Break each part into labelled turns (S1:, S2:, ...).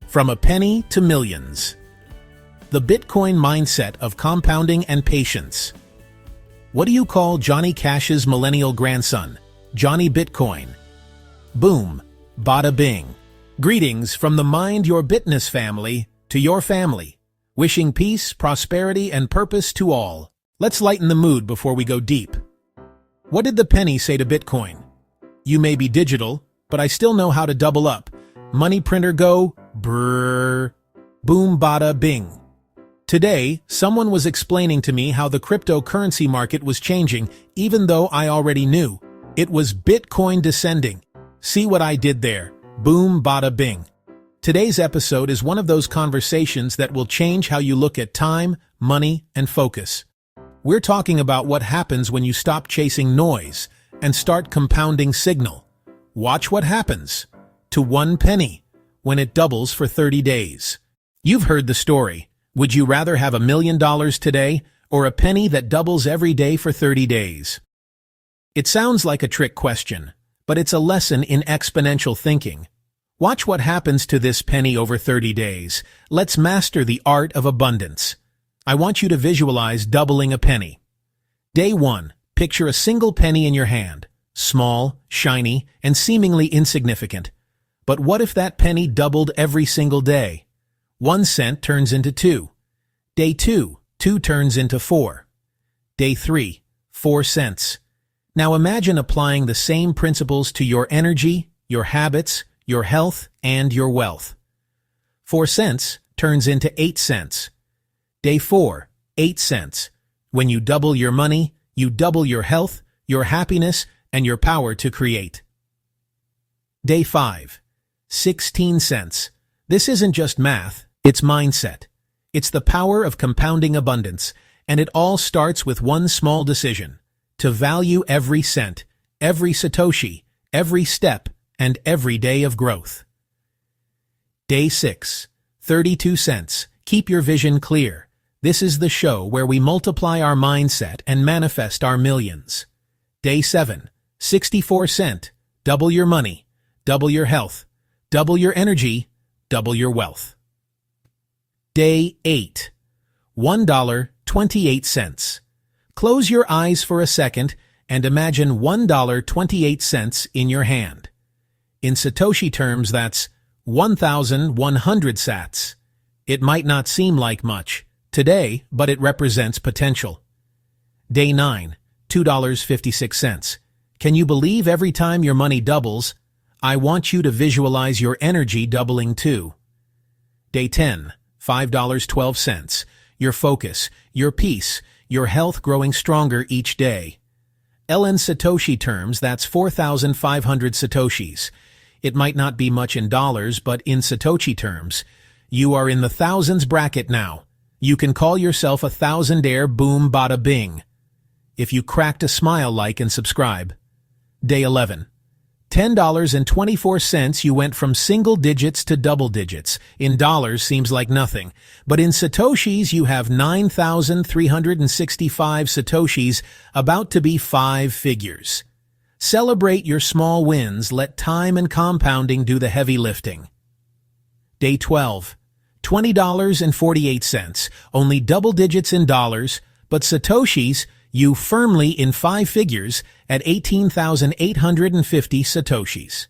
S1: From a penny to millions. The Bitcoin mindset of compounding and patience. What do you call Johnny Cash's millennial grandson? Johnny Bitcoin. Boom. Bada bing. Greetings from the Mind Your Bitness family to your family. Wishing peace, prosperity, and purpose to all. Let's lighten the mood before we go deep. What did the penny say to Bitcoin? You may be digital, but I still know how to double up. Money printer go, brrr, boom bada bing. Today, someone was explaining to me how the cryptocurrency market was changing, even though I already knew. It was Bitcoin descending. See what I did there? Boom bada bing. Today's episode is one of those conversations that will change how you look at time, money, and focus. We're talking about what happens when you stop chasing noise and start compounding signal. Watch what happens to one penny when it doubles for 30 days. You've heard the story. Would you rather have $1 million today or a penny that doubles every day for 30 days? It sounds like a trick question, but it's a lesson in exponential thinking. Watch what happens to this penny over 30 days. Let's master the art of abundance. I want you to visualize doubling a penny. Day 1. Picture a single penny in your hand. Small, shiny, and seemingly insignificant. But what if that penny doubled every single day? 1 cent turns into 2. Day 2, 2 turns into 4. Day 3, 4 cents. Now imagine applying the same principles to your energy, your habits, your health, and your wealth. 4 cents turns into 8 cents. Day 4, 8 cents. When you double your money, you double your health, your happiness, and your power to create. Day 5, 16 cents. This isn't just math, it's mindset. It's the power of compounding abundance, and it all starts with one small decision: to value every cent, every satoshi, every step, and every day of growth. Day 6, 32 cents. Keep your vision clear. This is the show where we multiply our mindset and manifest our millions. Day 7, 64 cents. Double your money, double your health, double your energy, double your wealth. Day 8, $1.28. Close your eyes for a second and imagine $1.28 in your hand. In Satoshi terms, that's 1,100 sats. It might not seem like much today, but it represents potential. Day 9, $2.56. Can you believe every time your money doubles? I want you to visualize your energy doubling too. Day 10, $5.12. Your focus, your peace, your health growing stronger each day. LN Satoshi terms, that's 4,500 Satoshis. It might not be much in dollars, but in Satoshi terms, you are in the thousands bracket now. You can call yourself a thousandaire. Boom bada bing. If you cracked a smile, like and subscribe. Day 11. $10.24. You went from single digits to double digits. In dollars seems like nothing, but in Satoshis you have 9,365 Satoshis, about to be 5 figures. Celebrate your small wins. Let time and compounding do the heavy lifting. Day 12. $20.48. Only double digits in dollars, but Satoshis, you firmly in 5 figures at 18,850 Satoshis.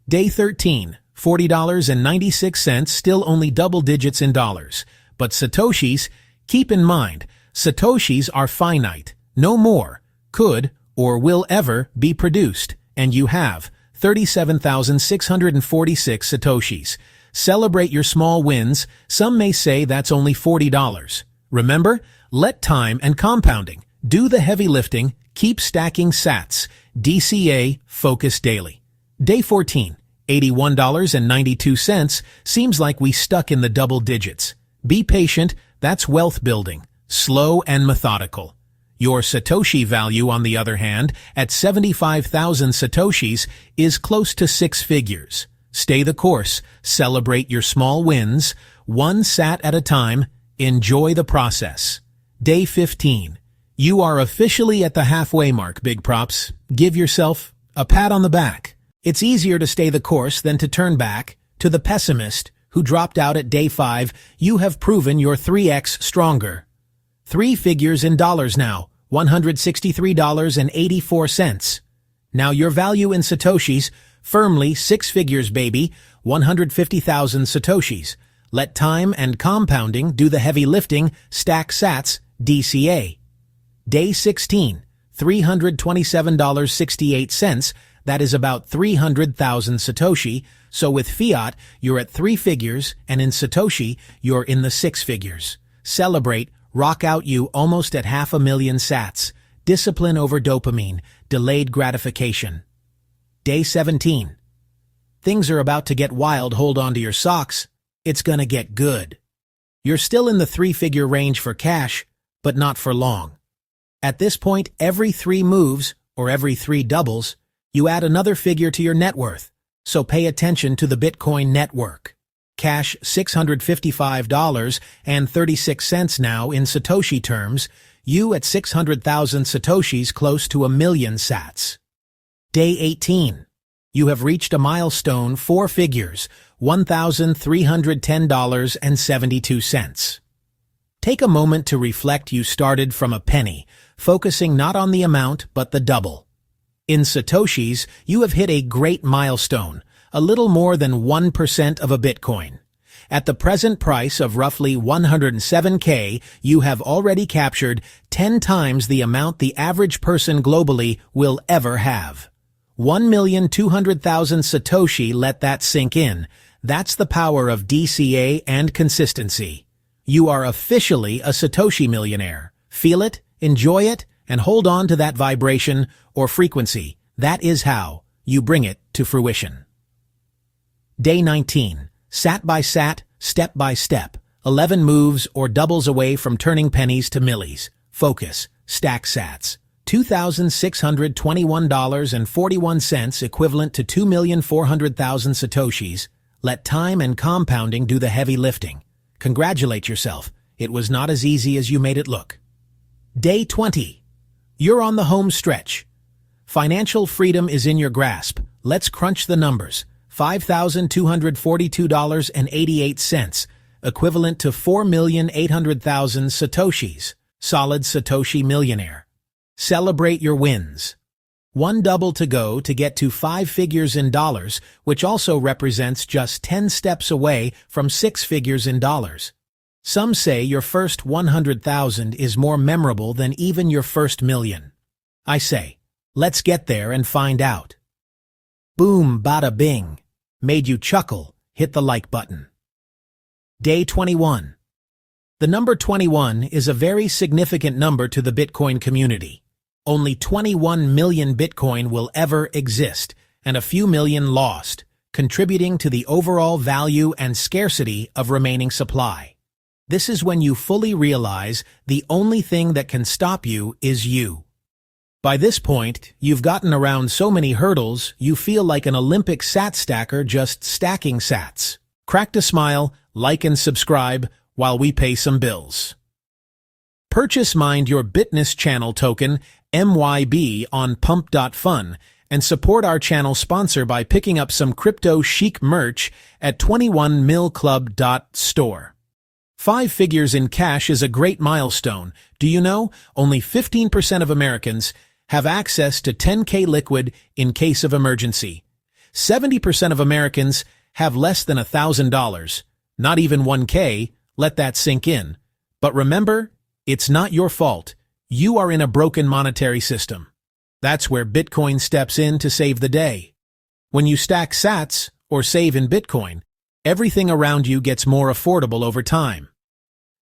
S1: Day 13, $40.96, still only double digits in dollars. But Satoshis, keep in mind, Satoshis are finite, no more, could, or will ever be produced, and you have 37,646 Satoshis. Celebrate your small wins. Some may say that's only $40. Remember, let time and compounding do the heavy lifting. Keep stacking sats. DCA, focus daily. Day 14, $81.92. Seems like we stuck in the double digits. Be patient. That's wealth building. Slow and methodical. Your Satoshi value, on the other hand, at 75,000 Satoshis, is close to 6 figures. Stay the course. Celebrate your small wins. 1 sat at a time. Enjoy the process. Day 15. You are officially at the halfway mark. Big props. Give yourself a pat on the back. It's easier to stay the course than to turn back. To the pessimist who dropped out at day 5, you have proven you're 3x stronger. 3 figures in dollars now, $163.84. Now your value in Satoshis, firmly 6 figures, baby, 150,000 Satoshis. Let time and compounding do the heavy lifting, stack sats, DCA. Day 16, $327.68, that is about 300,000 Satoshi, so with fiat, you're at 3 figures, and in Satoshi, you're in the 6 figures. Celebrate, rock out, you almost at 500,000 sats. Discipline over dopamine, delayed gratification. Day 17. Things are about to get wild, hold on to your socks. It's gonna get good. You're still in the 3-figure range for cash, but not for long. At this point, every 3 moves, or every 3 doubles, you add another figure to your net worth, so pay attention to the Bitcoin network. Cash $655.36 now in Satoshi terms, you at 600,000 Satoshis, close to 1,000,000 sats. Day 18. You have reached a milestone, 4 figures, $1,310.72. Take a moment to reflect. You started from a penny, focusing not on the amount but the double. In Satoshis, you have hit a great milestone, a little more than 1% of a Bitcoin. At the present price of roughly 107K, you have already captured 10 times the amount the average person globally will ever have. 1,200,000 Satoshi, let that sink in. That's the power of DCA and consistency. You are officially a Satoshi millionaire. Feel it, enjoy it, and hold on to that vibration or frequency. That is how you bring it to fruition. Day 19. Sat by sat, step by step. 11 moves or doubles away from turning pennies to millies. Focus, stack sats. $2,621.41, equivalent to 2,400,000 Satoshis. Let time and compounding do the heavy lifting. Congratulate yourself. It was not as easy as you made it look. Day 20. You're on the home stretch. Financial freedom is in your grasp. Let's crunch the numbers. $5,242.88, equivalent to 4,800,000 Satoshis. Solid Satoshi millionaire. Celebrate your wins. 1 double to go to get to 5 figures in dollars, which also represents just 10 steps away from 6 figures in dollars. Some say your first 100,000 is more memorable than even your first million. I say, let's get there and find out. Boom, bada bing. Made you chuckle? Hit the like button. Day 21. The number 21 is a very significant number to the Bitcoin community. Only 21 million Bitcoin will ever exist, and a few million lost, contributing to the overall value and scarcity of remaining supply. This is when you fully realize the only thing that can stop you is you. By this point, you've gotten around so many hurdles, you feel like an Olympic sat stacker just stacking sats. Crack a smile, like and subscribe while we pay some bills. Purchase Mind your Bitness channel token, MYB, on pump.fun and support our channel sponsor by picking up some crypto chic merch at 21millclub.store. 5 figures in cash is a great milestone. Do you know? Only 15% of Americans have access to 10K liquid in case of emergency. 70% of Americans have less than $1,000, not even 1K, let that sink in. But remember, it's not your fault. You are in a broken monetary system. That's where Bitcoin steps in to save the day. When you stack sats, or save in Bitcoin, everything around you gets more affordable over time.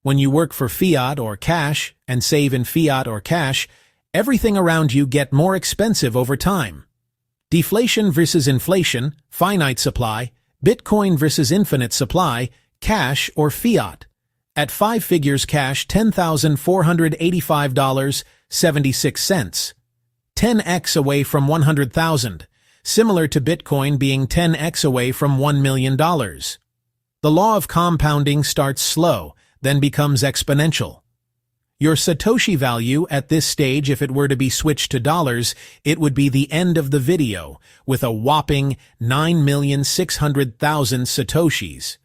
S1: When you work for fiat or cash and save in fiat or cash, everything around you get more expensive over time. Deflation versus inflation, finite supply, Bitcoin versus infinite supply, cash or fiat. At 5 figures cash, $10,485.76. 10x away from 100,000, similar to Bitcoin being 10x away from $1 million. The law of compounding starts slow, then becomes exponential. Your Satoshi value at this stage, if it were to be switched to dollars, it would be the end of the video, with a whopping 9,600,000 Satoshis.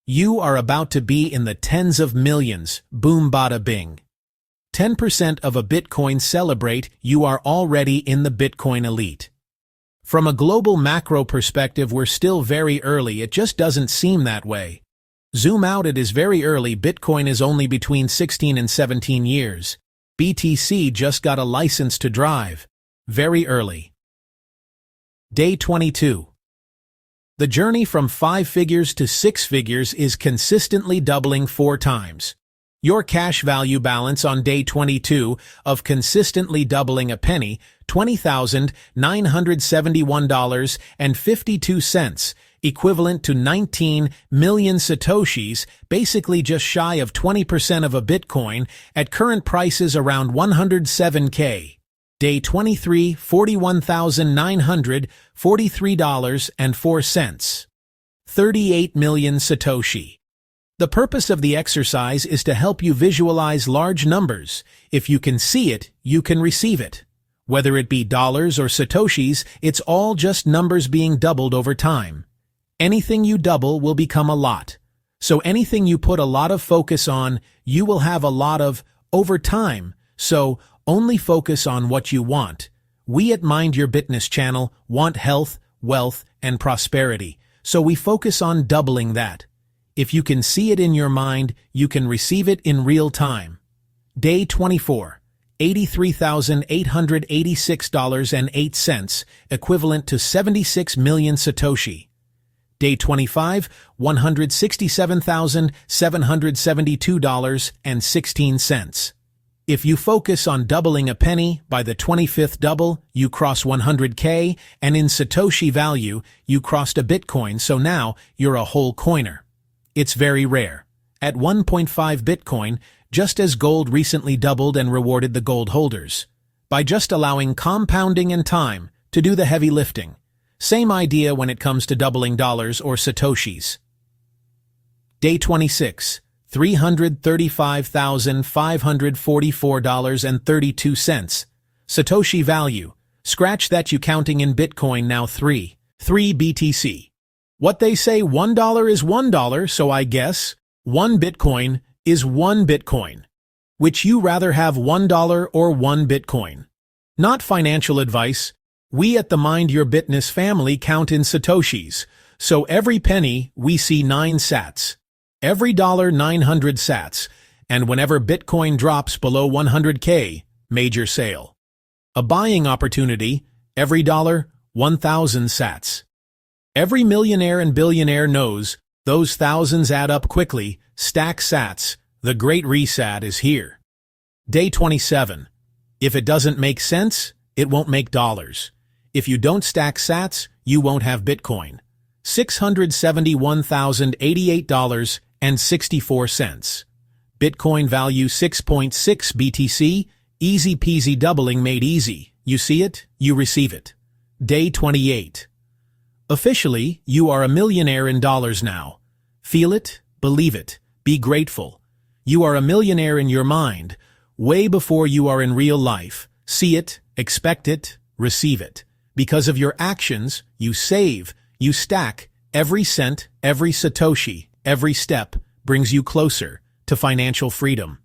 S1: You are about to be in the tens of millions, boom bada bing. 10% of a Bitcoin celebrate, you are already in the Bitcoin elite. From a global macro perspective, we're still very early, it just doesn't seem that way. Zoom out, it is very early, Bitcoin is only between 16 and 17 years. BTC just got a license to drive. Very early. Day 22. The journey from 5 figures to 6 figures is consistently doubling 4 times. Your cash value balance on day 22 of consistently doubling a penny, $20,971.52, equivalent to 19 million satoshis, basically just shy of 20% of a Bitcoin, at current prices around $107K. Day 23, $41,943.04. 38 million satoshi. The purpose of the exercise is to help you visualize large numbers. If you can see it, you can receive it. Whether it be dollars or satoshis, it's all just numbers being doubled over time. Anything you double will become a lot. So anything you put a lot of focus on, you will have a lot of over time. So only focus on what you want. We at Mind Your Bitness channel want health, wealth, and prosperity, so we focus on doubling that. If you can see it in your mind, you can receive it in real time. Day 24, $83,886.08, equivalent to 76 million satoshi. Day 25, $167,772.16. If you focus on doubling a penny, by the 25th double, you cross 100K, and in Satoshi value, you crossed a Bitcoin, so now you're a whole coiner. It's very rare. At 1.5 Bitcoin, just as gold recently doubled and rewarded the gold holders. By just allowing compounding and time to do the heavy lifting. Same idea when it comes to doubling dollars or Satoshis. Day 26. $335,544.32. Satoshi value. Scratch that, you counting in Bitcoin now 3 BTC. What they say, $1 is $1, so I guess 1 Bitcoin is 1 Bitcoin. Which you rather have $1 or 1 Bitcoin? Not financial advice. We at the Mind Your Bitness family count in Satoshis, so every penny we see 9 sats. Every dollar 900 sats, and whenever Bitcoin drops below 100K, major sale. A buying opportunity, every dollar 1,000 sats. Every millionaire and billionaire knows those thousands add up quickly. Stack sats, the great reset is here. Day 27. If it doesn't make sense, it won't make dollars. If you don't stack sats, you won't have Bitcoin. $671,088.64. Bitcoin value 6.6 BTC, easy peasy doubling made easy. You see it, you receive it. Day 28. Officially, you are a millionaire in dollars now. Feel it, believe it, be grateful. You are a millionaire in your mind, way before you are in real life. See it, expect it, receive it. Because of your actions, you save, you stack. Every cent, every Satoshi, every step brings you closer to financial freedom.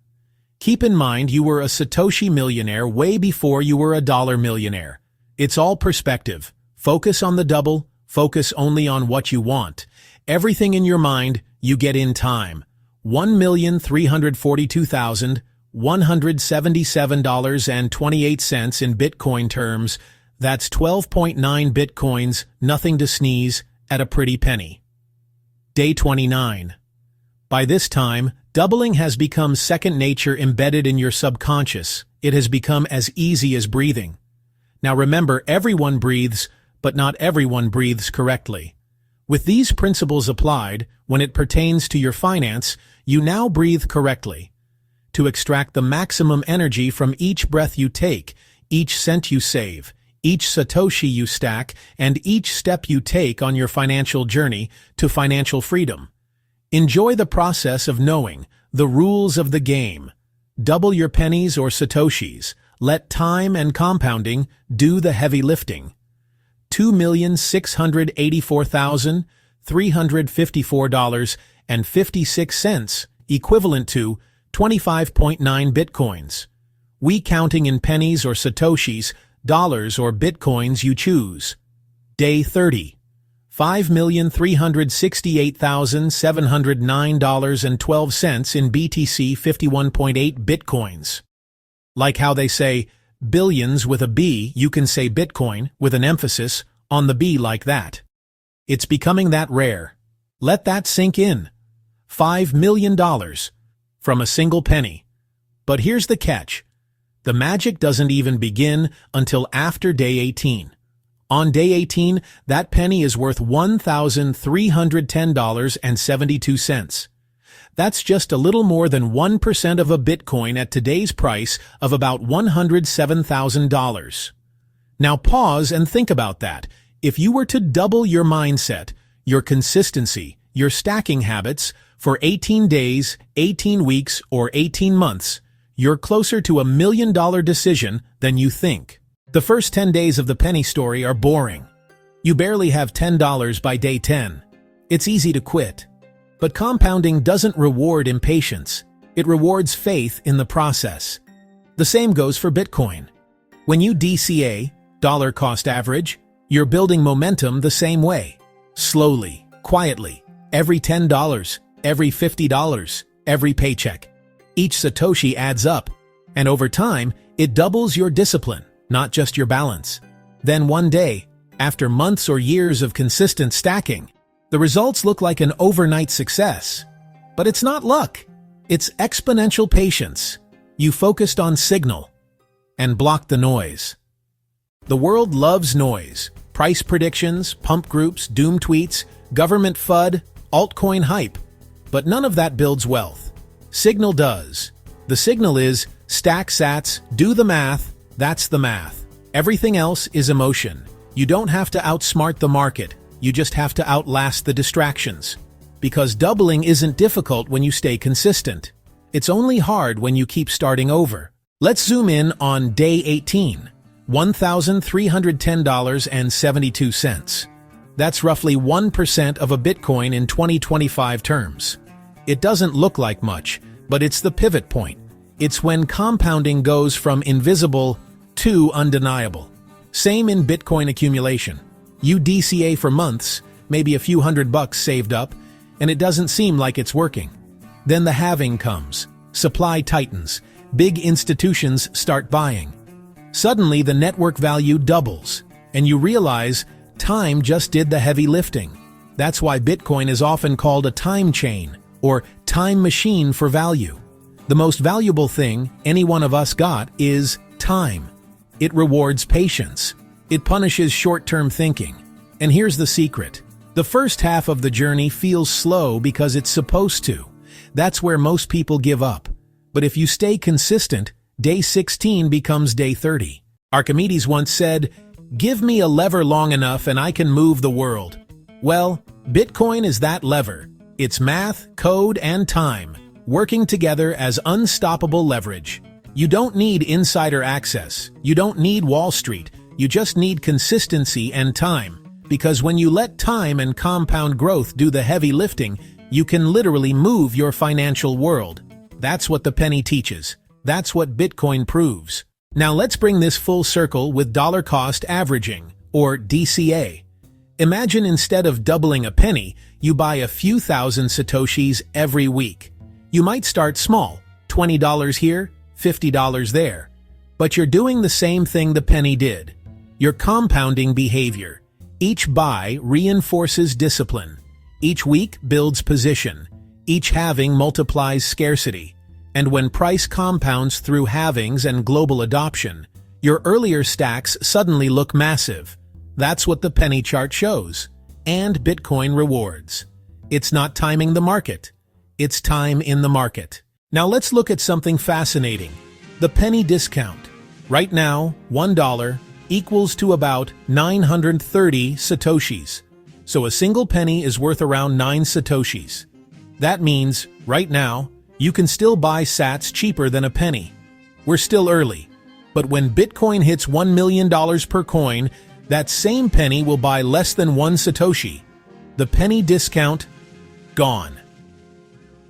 S1: Keep in mind you were a Satoshi millionaire way before you were a dollar millionaire. It's all perspective. Focus on the double, focus only on what you want. Everything in your mind, you get in time. $1,342,177.28 in Bitcoin terms. That's 12.9 Bitcoins, nothing to sneeze at, a pretty penny. Day 29. By this time, doubling has become second nature, embedded in your subconscious. It has become as easy as breathing. Now remember, everyone breathes, but not everyone breathes correctly. With these principles applied, when it pertains to your finance, you now breathe correctly. To extract the maximum energy from each breath you take, each cent you save, each Satoshi you stack, and each step you take on your financial journey to financial freedom. Enjoy the process of knowing the rules of the game. Double your pennies or Satoshis. Let time and compounding do the heavy lifting. $2,684,354 $1.56, equivalent to 25.9 bitcoins. We counting in pennies or satoshis, dollars or bitcoins you choose. Day 30. $5,368,709.12 in BTC 51.8 bitcoins. Like how they say billions with a B, you can say Bitcoin with an emphasis on the B like that. It's becoming that rare. Let that sink in. $5 million from a single penny. But here's the catch. The magic doesn't even begin until after day 18. On day 18, that penny is worth $1,310.72. That's just a little more than 1% of a Bitcoin at today's price of about $107,000. Now pause and think about that. If you were to double your mindset, your consistency, your stacking habits for 18 days, 18 weeks, or 18 months, you're closer to $1 million decision than you think. The first 10 days of the penny story are boring. You barely have $10 by day 10. It's easy to quit. But compounding doesn't reward impatience. It rewards faith in the process. The same goes for Bitcoin. When you DCA, dollar cost average, you're building momentum the same way. Slowly, quietly, every $10, every $50, every paycheck. Each Satoshi adds up, and over time, it doubles your discipline, not just your balance. Then one day, after months or years of consistent stacking, the results look like an overnight success. But it's not luck. It's exponential patience. You focused on signal and blocked the noise. The world loves noise. Price predictions, pump groups, doom tweets, government FUD, altcoin hype. But none of that builds wealth. Signal does. The signal is stack sats, do the math, that's the math. Everything else is emotion. You don't have to outsmart the market. You just have to outlast the distractions. Because doubling isn't difficult when you stay consistent. It's only hard when you keep starting over. Let's zoom in on day 18, $1,310.72. That's roughly 1% of a Bitcoin in 2025 terms. It doesn't look like much, but it's the pivot point. It's when compounding goes from invisible to undeniable. Same in Bitcoin accumulation. You DCA for months, maybe a few $100 saved up, and it doesn't seem like it's working. Then the halving comes. Supply tightens. Big institutions start buying. Suddenly the network value doubles, and you realize time just did the heavy lifting. That's why Bitcoin is often called a time chain, or time machine for value. The most valuable thing any one of us got is time. It rewards patience. It punishes short-term thinking. And here's the secret. The first half of the journey feels slow because it's supposed to. That's where most people give up. But if you stay consistent, day 16 becomes day 30. Archimedes once said, "Give me a lever long enough and I can move the world." Well, Bitcoin is that lever. It's math, code, and time, working together as unstoppable leverage. You don't need insider access. You don't need Wall Street. You just need consistency and time. Because when you let time and compound growth do the heavy lifting, you can literally move your financial world. That's what the penny teaches. That's what Bitcoin proves. Now let's bring this full circle with dollar cost averaging, or DCA. Imagine instead of doubling a penny, you buy a few thousand Satoshis every week. You might start small, $20 here, $50 there. But you're doing the same thing the penny did. You're compounding behavior. Each buy reinforces discipline. Each week builds position. Each halving multiplies scarcity. And when price compounds through halvings and global adoption, your earlier stacks suddenly look massive. That's what the penny chart shows. And Bitcoin rewards. It's not timing the market. It's time in the market. Now let's look at something fascinating. The penny discount. Right now, $1 equals to about 930 Satoshis. So a single penny is worth around 9 Satoshis. That means, right now, you can still buy sats cheaper than a penny. We're still early. But when Bitcoin hits $1 million per coin, that same penny will buy less than 1 Satoshi. The penny discount, gone.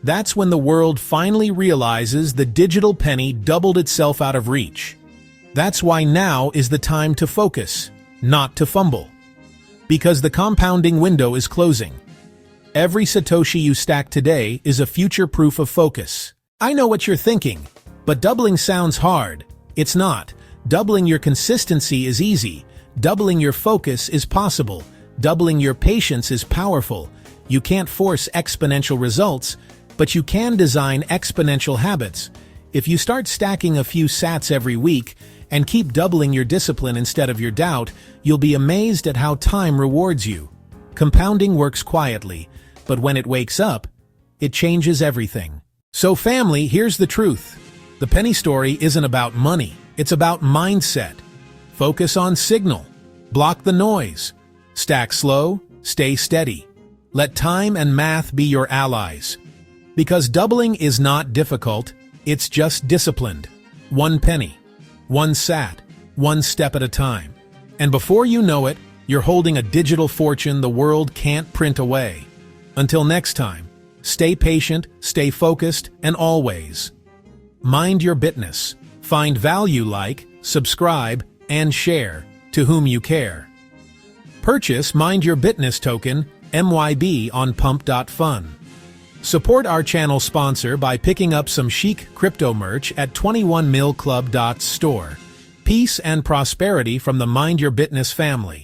S1: That's when the world finally realizes the digital penny doubled itself out of reach. That's why now is the time to focus, not to fumble. Because the compounding window is closing. Every Satoshi you stack today is a future proof of focus. I know what you're thinking, but doubling sounds hard. It's not. Doubling your consistency is easy. Doubling your focus is possible. Doubling your patience is powerful. You can't force exponential results, but you can design exponential habits. If you start stacking a few sats every week and keep doubling your discipline instead of your doubt, you'll be amazed at how time rewards you. Compounding works quietly, but when it wakes up, it changes everything. So family, here's the truth. The penny story isn't about money. It's about mindset. Focus on signal. Block the noise. Stack slow, stay steady. Let time and math be your allies. Because doubling is not difficult, it's just disciplined. One penny, one sat, one step at a time. And before you know it, you're holding a digital fortune the world can't print away. Until next time, stay patient, stay focused, and always mind your Bitness. Find value, like, subscribe, and share to whom you care. Purchase Mind Your Bitness token, MYB, on pump.fun. Support our channel sponsor by picking up some chic crypto merch at 21milclub.store. Peace and prosperity from the Mind Your Bitness family.